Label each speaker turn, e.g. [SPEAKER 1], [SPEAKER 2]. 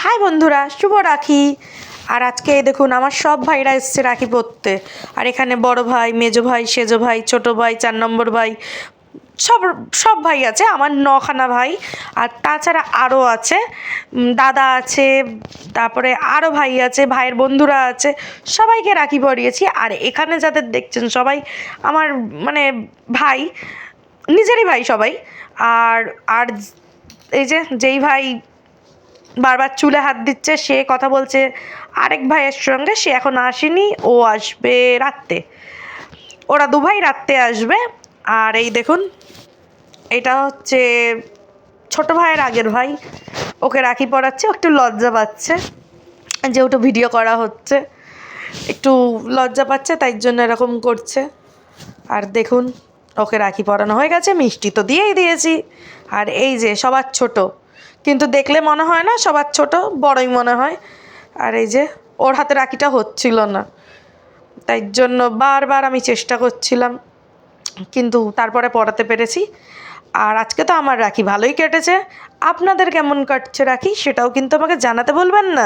[SPEAKER 1] High বন্ধুরা, শুভ রাখি। আর আজকে দেখুন আমার সব ভাইরা এসছে রাখি পরতে। আর এখানে বড় ভাই, মেজো ভাই, সেজো ভাই, ছোট ভাই, 4 নম্বর ভাই, সব সব ভাই আছে। আমার 9খানা ভাই। আর তাছাড়া আরও আছে, দাদা আছে, তারপরে আরও ভাই আছে, ভাইয়ের বন্ধুরা আছে। সবাইকে রাখি পরিয়েছি। আর এখানে যাদের দেখছেন সবাই আমার মানে ভাই, নিজেরই ভাই সবাই। আর আর এই যেই ভাই বারবার চুলে হাত দিচ্ছে, সে কথা বলছে আরেক ভাইয়ের সঙ্গে, সে এখন আসেনি, ও আসবে রাত্রে। ওরা দু ভাই রাত্রে আসবে। আর এই দেখুন, এটা হচ্ছে ছোট ভাইয়ের আগের ভাই, ওকে রাখি পরাচ্ছে। একটু লজ্জা পাচ্ছে, যেহেতু ভিডিও করা হচ্ছে, একটু লজ্জা পাচ্ছে, তাই জন্য এরকম করছে। আর দেখুন, ওকে রাখি পরানো হয়ে গেছে, মিষ্টি তো দিয়েই দিয়েছি। আর এই যে সবার ছোট, কিন্তু দেখলে মনে হয় না সবার ছোট, বড়ই মনে হয়। আর এই যে ওর হাতে রাখিটা হচ্ছিল না, তাই জন্য বারবার আমি চেষ্টা করছিলাম, কিন্তু তারপরে পরাতে পেরেছি। আর আজকে তো আমার রাখি ভালোই কেটেছে। আপনাদের কেমন কাটছে রাখি, সেটাও কিন্তু আমাকে জানাতে ভুলবেন না।